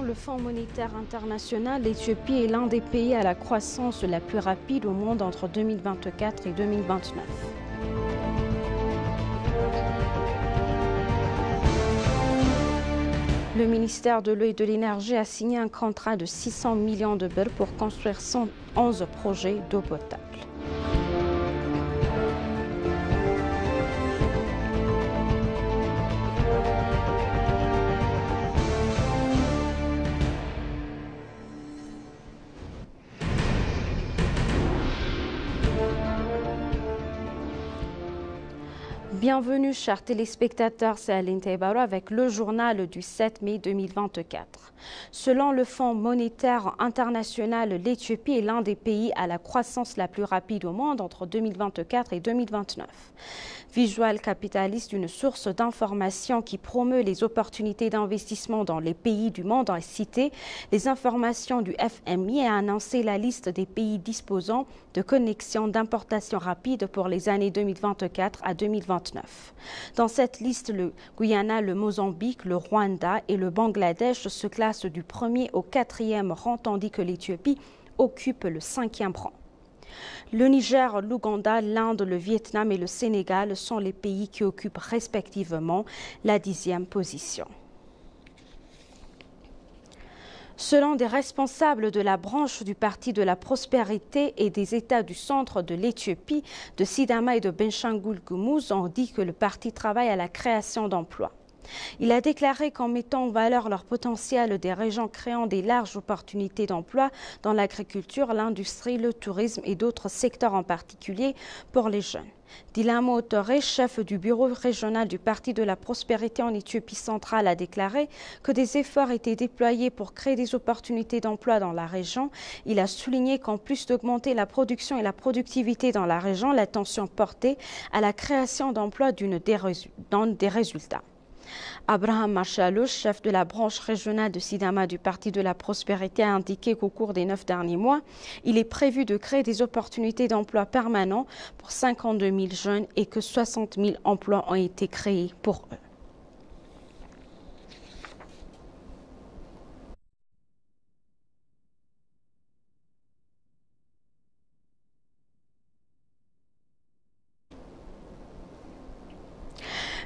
le Fonds monétaire international, l'Éthiopie est l'un des pays à la croissance la plus rapide au monde entre 2024 et 2029. Le ministère de l'Eau et de l'Énergie a signé un contrat de 600 millions de birr pour construire 111 projets d'eau potable. Bienvenue chers téléspectateurs, c'est Aline Taibaro avec le journal du 7 mai 2024. Selon le Fonds monétaire international, l'Éthiopie est l'un des pays à la croissance la plus rapide au monde entre 2024 et 2029. Visual Capitalist, une source d'information qui promeut les opportunités d'investissement dans les pays du monde, a cité les informations du FMI et a annoncé la liste des pays disposant de connexions d'importation rapide pour les années 2024 à 2029. Dans cette liste, le Guyana, le Mozambique, le Rwanda et le Bangladesh se classent du 1er au 4e rang, tandis que l'Éthiopie occupe le 5e rang. Le Niger, l'Ouganda, l'Inde, le Vietnam et le Sénégal sont les pays qui occupent respectivement la 10e position. Selon des responsables de la branche du Parti de la Prospérité et des États du centre de l'Éthiopie, de Sidama et de Benchangul-Gumuz, ont dit que le parti travaille à la création d'emplois. Il a déclaré qu'en mettant en valeur leur potentiel des régions créant des larges opportunités d'emploi dans l'agriculture, l'industrie, le tourisme et d'autres secteurs en particulier pour les jeunes. Dilamo Otore, chef du bureau régional du Parti de la Prospérité en Éthiopie centrale, a déclaré que des efforts étaient déployés pour créer des opportunités d'emploi dans la région. Il a souligné qu'en plus d'augmenter la production et la productivité dans la région, l'attention portée à la création d'emplois donne des résultats. Abraham Machalo, chef de la branche régionale de Sidama du Parti de la Prospérité, a indiqué qu'au cours des 9 derniers mois, il est prévu de créer des opportunités d'emploi permanents pour 52 000 jeunes et que 60 000 emplois ont été créés pour eux.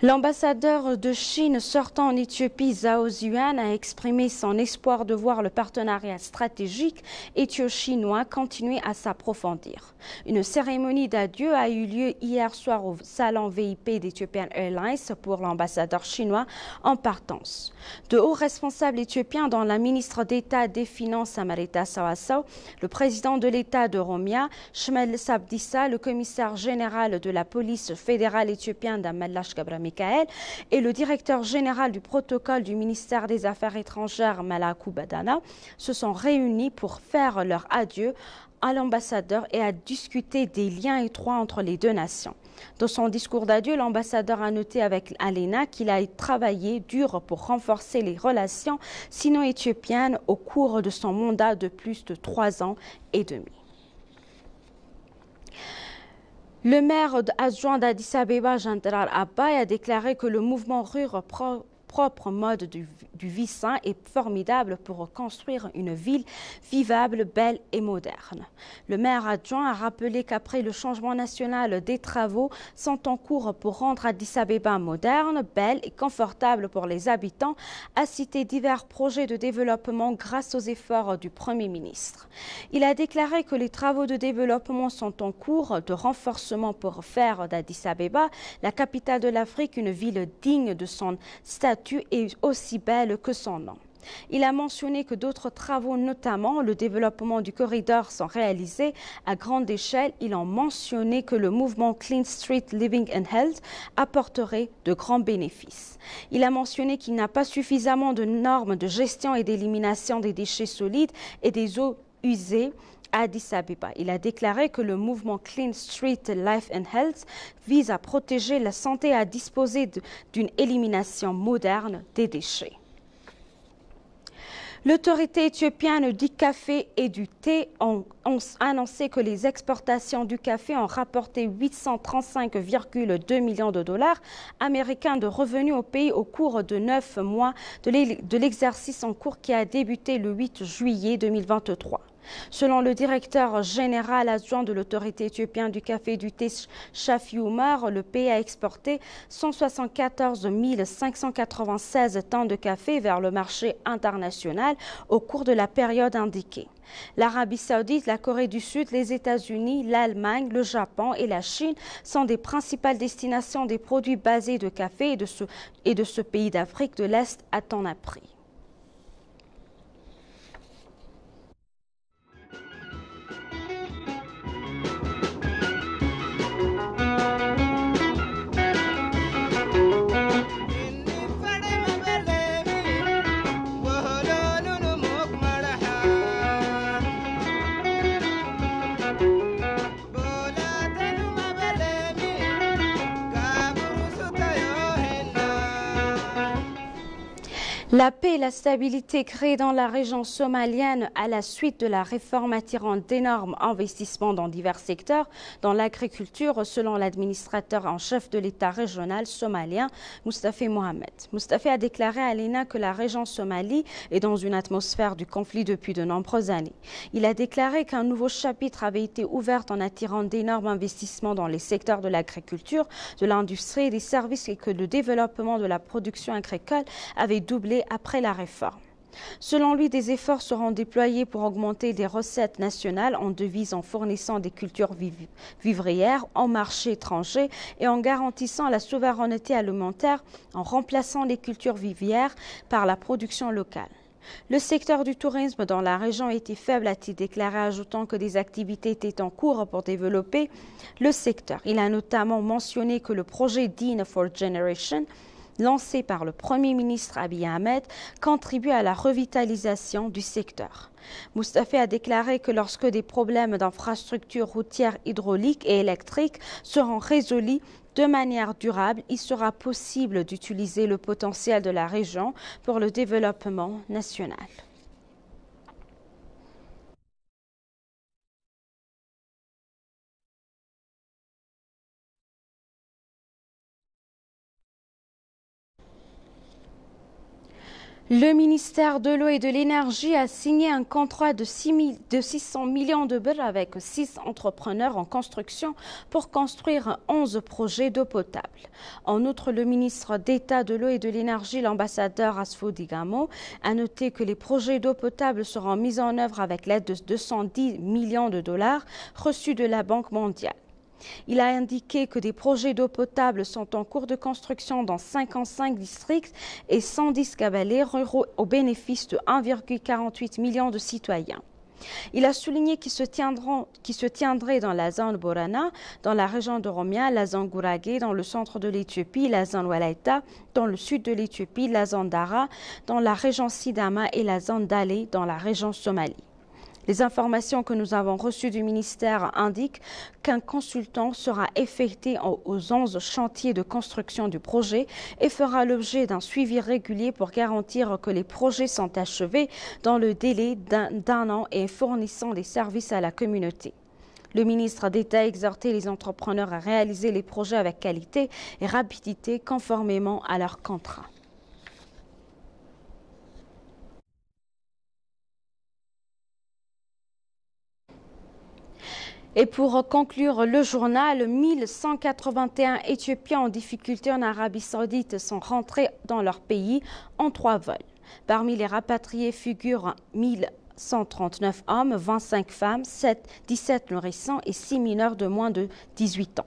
L'ambassadeur de Chine sortant en Éthiopie, Zhao Ziyuan, a exprimé son espoir de voir le partenariat stratégique éthio-chinois continuer à s'approfondir. Une cérémonie d'adieu a eu lieu hier soir au salon VIP d'Ethiopian Airlines pour l'ambassadeur chinois en partance. De hauts responsables éthiopiens, dont la ministre d'État des Finances Amarita Sawasaw, le président de l'État de Oromia, Shmeles Abdissa, le commissaire général de la police fédérale éthiopienne Damallash Gabra Michael et le directeur général du protocole du ministère des Affaires étrangères Malakou Badana se sont réunis pour faire leur adieu à l'ambassadeur et à discuter des liens étroits entre les deux nations. Dans son discours d'adieu, l'ambassadeur a noté avec Alena qu'il a travaillé dur pour renforcer les relations sino-éthiopiennes au cours de son mandat de plus de 3 ans et demi. Le maire adjoint d'Addis Abeba, Jandarar Abbay, a déclaré que le mouvement rural propre mode du vie sain est formidable pour construire une ville vivable, belle et moderne. Le maire adjoint a rappelé qu'après le changement national, des travaux sont en cours pour rendre Addis Abeba moderne, belle et confortable pour les habitants, a cité divers projets de développement grâce aux efforts du Premier ministre. Il a déclaré que les travaux de développement sont en cours de renforcement pour faire d'Addis Abeba, la capitale de l'Afrique, une ville digne de son statut et aussi belle que son nom. Il a mentionné que d'autres travaux, notamment le développement du corridor, sont réalisés à grande échelle. Il a mentionné que le mouvement Clean Street Living and Health apporterait de grands bénéfices. Il a mentionné qu'il n'a pas suffisamment de normes de gestion et d'élimination des déchets solides et des eaux usées à Addis Abeba. Il a déclaré que le mouvement Clean Street Life and Health vise à protéger la santé et à disposer d'une élimination moderne des déchets. L'autorité éthiopienne du café et du thé ont annoncé que les exportations du café ont rapporté 835,2 millions de dollars américains de revenus au pays au cours de 9 mois de l'exercice en cours qui a débuté le 8 juillet 2023. Selon le directeur général adjoint de l'autorité éthiopienne du café et du thé, Shafi Oumar, le pays a exporté 174 596 tonnes de café vers le marché international au cours de la période indiquée. L'Arabie saoudite, la Corée du Sud, les États-Unis, l'Allemagne, le Japon et la Chine sont des principales destinations des produits basés de café et de ce pays d'Afrique de l'Est attend un prix. La paix et la stabilité créées dans la région somalienne à la suite de la réforme attirant d'énormes investissements dans divers secteurs, dans l'agriculture, selon l'administrateur en chef de l'État régional somalien, Mustafa Mohamed. Mustafa a déclaré à l'ENA que la région Somalie est dans une atmosphère du conflit depuis de nombreuses années. Il a déclaré qu'un nouveau chapitre avait été ouvert en attirant d'énormes investissements dans les secteurs de l'agriculture, de l'industrie et des services et que le développement de la production agricole avait doublé après la réforme. Selon lui, des efforts seront déployés pour augmenter les recettes nationales en devises en fournissant des cultures vivrières en marché étranger et en garantissant la souveraineté alimentaire en remplaçant les cultures vivrières par la production locale. Le secteur du tourisme dans la région était faible, a-t-il déclaré, ajoutant que des activités étaient en cours pour développer le secteur. Il a notamment mentionné que le projet Deen for Generation, lancé par le Premier ministre Abiy Ahmed, contribue à la revitalisation du secteur. Mustafa a déclaré que lorsque des problèmes d'infrastructures routières hydrauliques et électriques seront résolus de manière durable, il sera possible d'utiliser le potentiel de la région pour le développement national. Le ministère de l'Eau et de l'Énergie a signé un contrat de 600 millions de birr avec 6 entrepreneurs en construction pour construire 11 projets d'eau potable. En outre, le ministre d'État de l'Eau et de l'Énergie, l'ambassadeur Asfo Digamo, a noté que les projets d'eau potable seront mis en œuvre avec l'aide de 210 millions de dollars reçus de la Banque mondiale. Il a indiqué que des projets d'eau potable sont en cours de construction dans 55 districts et 110 caballets ruraux au bénéfice de 1,48 million de citoyens. Il a souligné qu'ils se tiendraient dans la zone Borana, dans la région de Oromia, la zone Gurage, dans le centre de l'Éthiopie, la zone Walaita, dans le sud de l'Éthiopie, la zone Dara, dans la région Sidama et la zone Dale, dans la région Somalie. Les informations que nous avons reçues du ministère indiquent qu'un consultant sera effectué aux 11 chantiers de construction du projet et fera l'objet d'un suivi régulier pour garantir que les projets sont achevés dans le délai d'un an et fournissant des services à la communauté. Le ministre d'État a exhorté les entrepreneurs à réaliser les projets avec qualité et rapidité conformément à leurs contrats. Et pour conclure le journal, 1181 Éthiopiens en difficulté en Arabie Saoudite sont rentrés dans leur pays en 3 vols. Parmi les rapatriés figurent 1139 hommes, 25 femmes, 17 nourrissons et 6 mineurs de moins de 18 ans.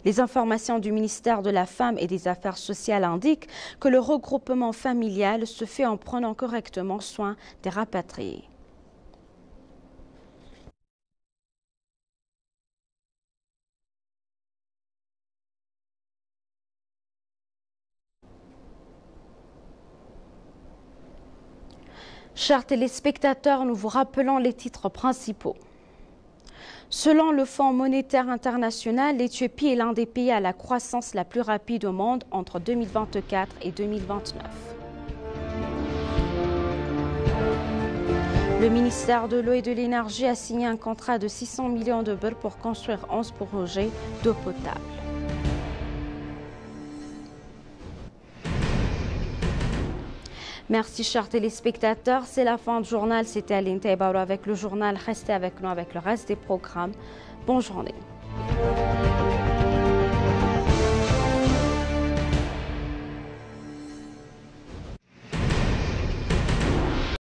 Les informations du ministère de la Femme et des Affaires sociales indiquent que le regroupement familial se fait en prenant correctement soin des rapatriés. Chers téléspectateurs, nous vous rappelons les titres principaux. Selon le Fonds monétaire international, l'Éthiopie est l'un des pays à la croissance la plus rapide au monde entre 2024 et 2029. Le ministère de l'eau et de l'énergie a signé un contrat de 600 millions de birrs pour construire 11 projets d'eau potable. Merci chers téléspectateurs, c'est la fin du journal. C'était Aline Taïbaouro avec le journal. Restez avec nous avec le reste des programmes. Bonne journée.